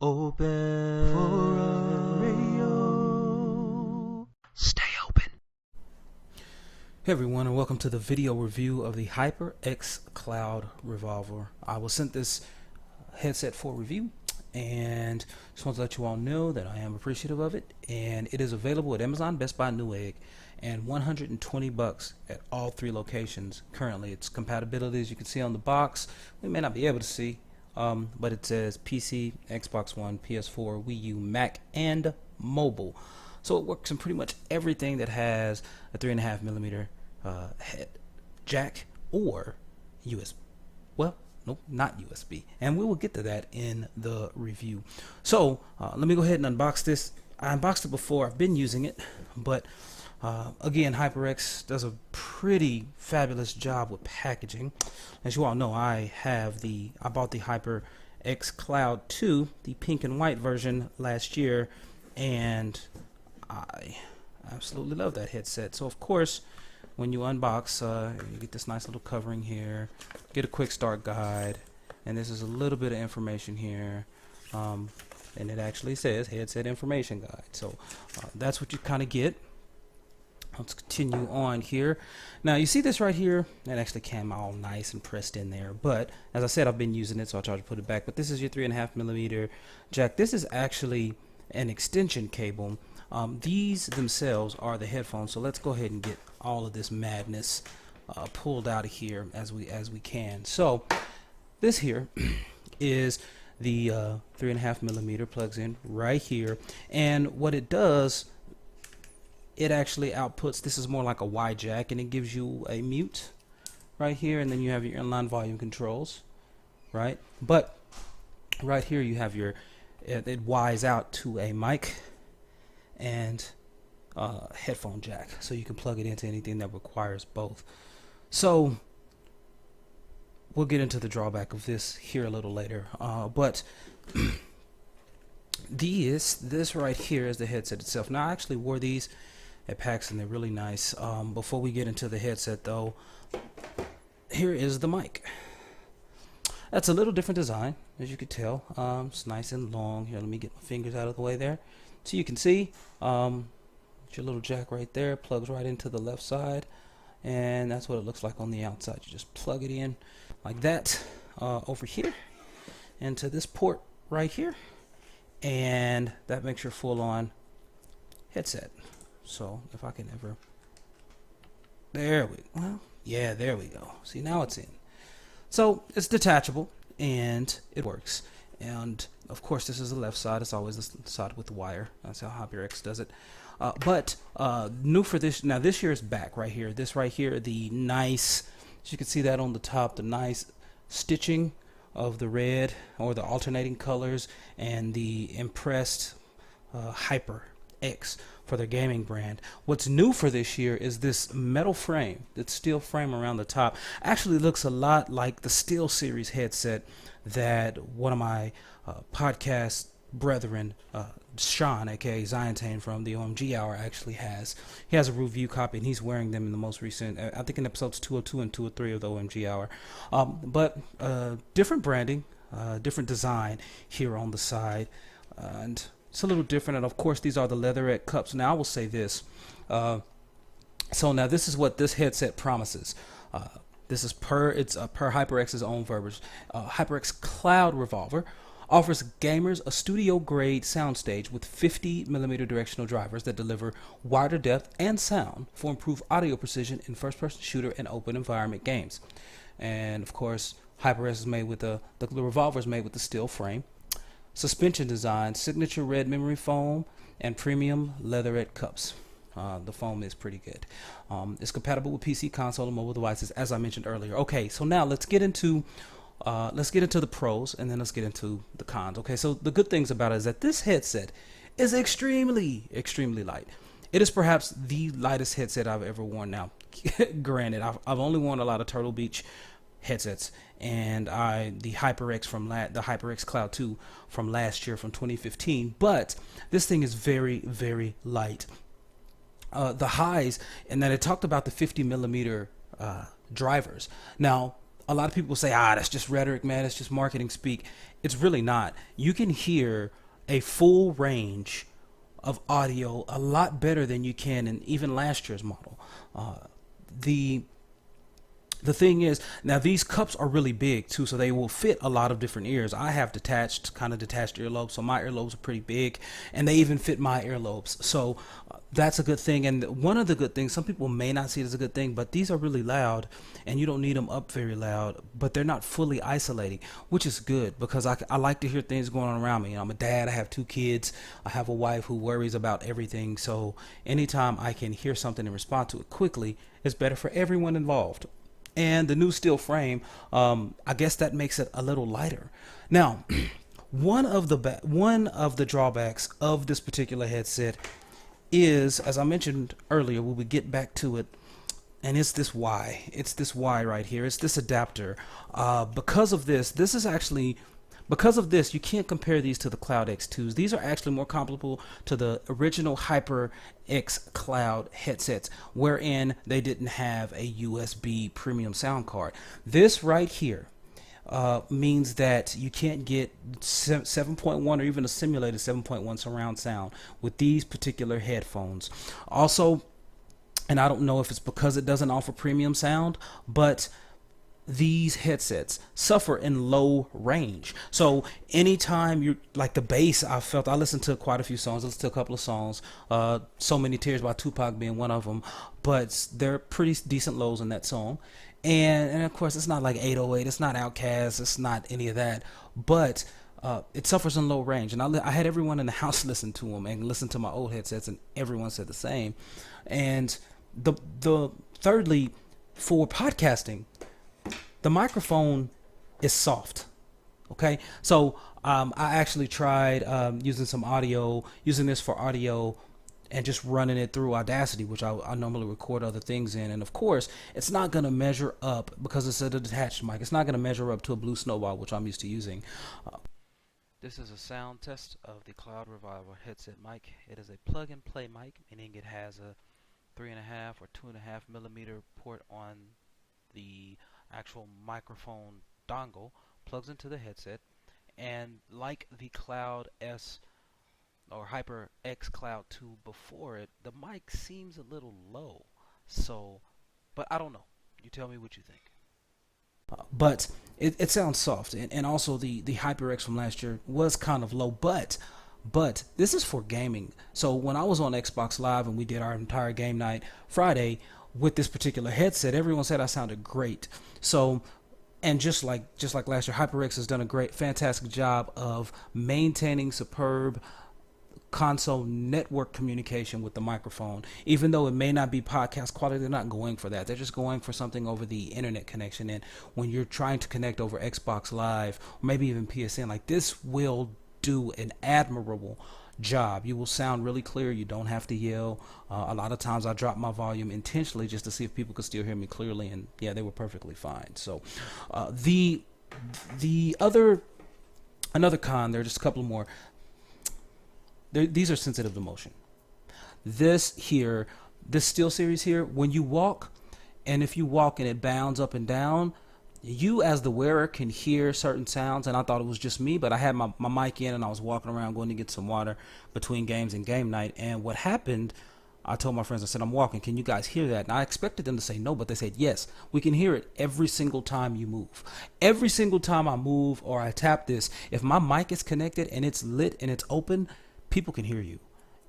Open for a radio. Stay open. Hey everyone, and welcome to the video review of the HyperX Cloud Revolver. I was sent this headset for review, and just want to let you all know that I am appreciative of it, and it is available at Amazon, Best Buy, Newegg, and $120 at all three locations currently. Its compatibility, as you can see on the box, we may not be able to see, but it says PC, Xbox One, PS4, Wii U, Mac, and mobile. So it works in pretty much everything that has a 3.5mm head jack or USB. Well, nope, not USB, and we will get to that in the review. So let me go ahead and unbox this. I unboxed it before. I've been using it, but again, HyperX does a pretty fabulous job with packaging. As you all know, I bought the HyperX Cloud 2, the pink and white version, last year, and I absolutely love that headset. So of course, when you unbox, you get this nice little covering here, get a quick start guide, and this is a little bit of information here, and it actually says headset information guide. So that's what you kind of get. Let's continue on here. Now you see this right here, that actually came all nice and pressed in there, but as I said, I've been using it, so I'll try to put it back. But this is your 3.5mm jack. This is actually an extension cable. These themselves are the headphones, so let's go ahead and get all of this madness pulled out of here as we can. So this here is the 3.5mm, plugs in right here, and what it does, it actually outputs, this is more like a Y jack, and it gives you a mute right here, and then you have your inline volume controls, right? But right here you have your, it Y's out to a mic and headphone jack, so you can plug it into anything that requires both. So we'll get into the drawback of this here a little later, but this right here is the headset itself. Now I actually wore these at PAX and they're really nice. Before we get into the headset though, here is the mic. That's a little different design, as you could tell. It's nice and long. Here, let me get my fingers out of the way there, so you can see your little jack right there, plugs right into the left side, and that's what it looks like on the outside. You just plug it in like that over here into this port right here, and that makes your full-on headset. So if I can ever, there we go. See, now it's in. So it's detachable and it works. And of course, this is the left side. It's always the side with the wire. That's how HyperX does it. But new for this, now this year is back right here. This right here, the nice, as you can see that on the top, the nice stitching of the red or the alternating colors, and the impressed HyperX for their gaming brand. What's new for this year is this metal frame, that steel frame around the top. Actually looks a lot like the Steel Series headset that one of my podcast brethren, Sean, aka Zion from the OMG Hour, actually has. He has a review copy and he's wearing them in the most recent, I think in episodes 202 and 203 of the OMG Hour. But different branding, different design here on the side, and it's a little different. And of course, these are the leatherette cups. Now I will say this, so now this is what this headset promises. This is per HyperX's own verbiage. HyperX Cloud Revolver offers gamers a studio-grade soundstage with 50mm directional drivers that deliver wider depth and sound for improved audio precision in first-person shooter and open environment games. And of course, HyperX is made with the revolver is made with the steel frame, suspension design, signature red memory foam, and premium leatherette cups. The foam is pretty good. It's compatible with PC, console, and mobile devices, as I mentioned earlier. Okay, so now let's get into the pros, and then let's get into the cons. Okay, so the good things about it is that this headset is extremely light. It is perhaps the lightest headset I've ever worn. Now, granted, I've only worn a lot of Turtle Beach headsets, and the HyperX Cloud 2 from last year, from 2015, but this thing is very light. The highs, and then it talked about the 50mm drivers. Now a lot of people say, that's just rhetoric, man. It's just marketing speak. It's really not. You can hear a full range of audio a lot better than you can in even last year's model. The thing is, now these cups are really big too, so they will fit a lot of different ears. I have kind of detached earlobes, so my earlobes are pretty big, and they even fit my earlobes. So that's a good thing. And one of the good things, some people may not see it as a good thing, but these are really loud, and you don't need them up very loud, but they're not fully isolating, which is good because I like to hear things going on around me. I'm a dad, I have 2 kids, I have a wife who worries about everything, so anytime I can hear something and respond to it quickly, it's better for everyone involved. And the new steel frame, I guess that makes it a little lighter. Now, one of the drawbacks of this particular headset is, as I mentioned earlier, we would get back to it, and it's this Y. It's this Y right here. It's this adapter. Because of this, you can't compare these to the Cloud X2s. These are actually more comparable to the original HyperX Cloud headsets, wherein they didn't have a USB premium sound card. This right here means that you can't get 7.1 or even a simulated 7.1 surround sound with these particular headphones. Also, and I don't know if it's because it doesn't offer premium sound, but these headsets suffer in low range. So anytime you like the bass, I listened to quite a few songs. I listened to a couple of songs, So Many Tears by Tupac being one of them, but they're pretty decent lows in that song. And of course, it's not like 808, it's not Outkast, it's not any of that, but it suffers in low range. And I had everyone in the house listen to them and listen to my old headsets, and everyone said the same. And the thirdly, for podcasting, the microphone is soft. Okay, so I actually tried using this for audio, and just running it through Audacity, which I normally record other things in. And of course, it's not going to measure up because it's a detached mic. It's not going to measure up to a Blue Snowball, which I'm used to using. This is a sound test of the Cloud Revolver headset mic. It is a plug-and-play mic, meaning it has a 3.5 or 2.5 millimeter port on the actual microphone dongle, plugs into the headset, and like the Cloud S or HyperX Cloud 2 before it, the mic seems a little low. So, but I don't know. You tell me what you think. But it sounds soft, and also the HyperX from last year was kind of low, but this is for gaming. So when I was on Xbox Live and we did our entire game night Friday with this particular headset, everyone said I sounded great. So, and just like last year, HyperX has done a fantastic job of maintaining superb console network communication with the microphone. Even though it may not be podcast quality, they're not going for that. They're just going for something over the internet connection. And when you're trying to connect over Xbox Live, or maybe even PSN, like this will do an admirable job. You will sound really clear. You don't have to yell. A lot of times I drop my volume intentionally just to see if people could still hear me clearly, and yeah, they were perfectly fine. So another con, there are just a couple more. These are sensitive to motion. This Steel Series here, when you walk, and if you walk and it bounds up and down, you as the wearer can hear certain sounds. And I thought it was just me, but I had my mic in and I was walking around going to get some water between games and game night. And what happened, I told my friends, I said, I'm walking, can you guys hear that? And I expected them to say no, but they said yes, we can hear it every single time you move. Every single time I move or I tap this, if my mic is connected and it's lit and it's open, people can hear you.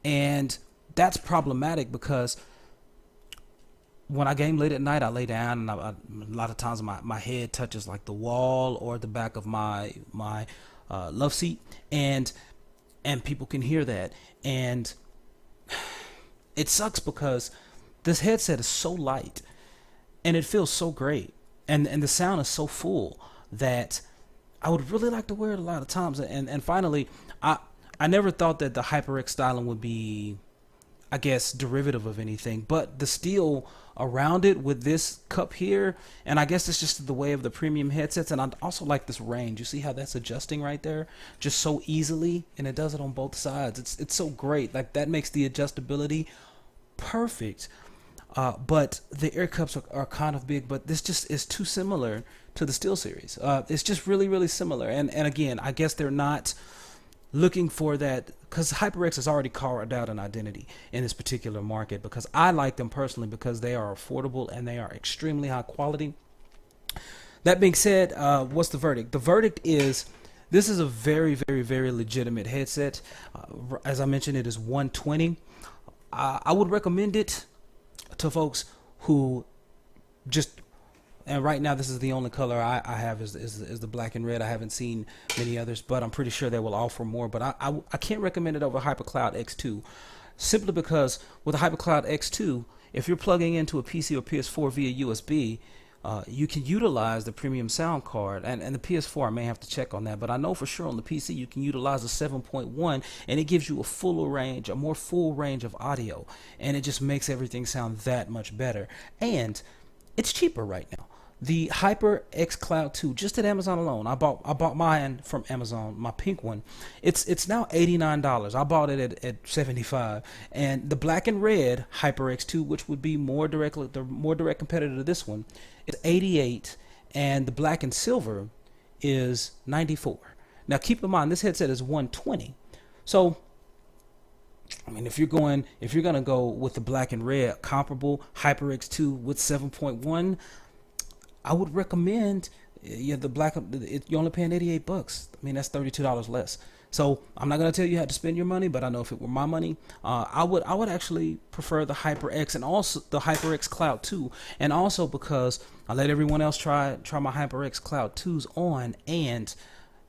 And that's problematic because when I game late at night, I lay down, and a lot of times my head touches like the wall or the back of my love seat, and people can hear that. And it sucks because this headset is so light and it feels so great, and the sound is so full that I would really like to wear it a lot of times. And finally, I never thought that the HyperX styling would be, I guess, derivative of anything, but the steel around it with this cup here, and I guess it's just the way of the premium headsets. And I also like this range. You see how that's adjusting right there just so easily, and it does it on both sides. It's so great. Like, that makes the adjustability perfect. But the ear cups are kind of big, but this just is too similar to the SteelSeries. It's just really, really similar. And again, I guess they're not looking for that, because HyperX has already carved out an identity in this particular market, because I like them personally because they are affordable and they are extremely high quality. That being said, what's the verdict? The verdict is this is a very, very, very legitimate headset. As I mentioned, it is $120. I would recommend it to folks who just, and right now this is the only color I have is the black and red. I haven't seen many others, but I'm pretty sure they will offer more. But I can't recommend it over HyperCloud X2, simply because with the HyperCloud X2, if you're plugging into a PC or PS4 via USB, you can utilize the premium sound card, and the PS4 I may have to check on that, but I know for sure on the PC you can utilize the 7.1, and it gives you a more full range of audio, and it just makes everything sound that much better. And it's cheaper right now. The HyperX Cloud 2, just at Amazon alone, I bought mine from Amazon, my pink one. It's now $89. I bought it at $75. And the black and red HyperX 2, which would be the more direct competitor to this one, is $88, and the black and silver is $94. Now keep in mind this headset is $120. So I mean, if you're gonna go with the black and red comparable HyperX 2 with 7.1, I would recommend the black. You're only paying $88. I mean, that's $32 less. So I'm not gonna tell you how to spend your money, but I know if it were my money, I would actually prefer the HyperX and also the HyperX Cloud 2, and also because I let everyone else try my HyperX Cloud 2s on, and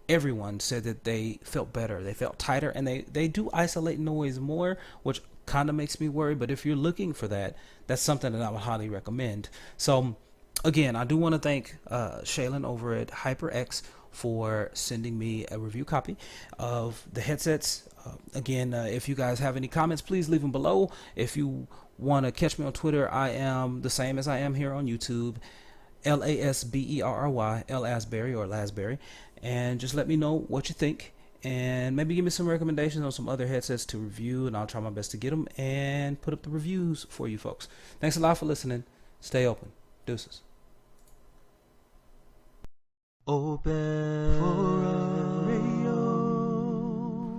everyone said that they felt better, they felt tighter, and they do isolate noise more, which kind of makes me worry. But if you're looking for that, that's something that I would highly recommend. So again, I do want to thank Shealyn over at HyperX for sending me a review copy of the headsets. Again, if you guys have any comments, please leave them below. If you want to catch me on Twitter, I am the same as I am here on YouTube, LASBERRY, Lasberry or Lasberry, and just let me know what you think, and maybe give me some recommendations on some other headsets to review, and I'll try my best to get them and put up the reviews for you folks. Thanks a lot for listening. Stay open. Deuces. Open for radio.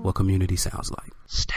What community sounds like. Stay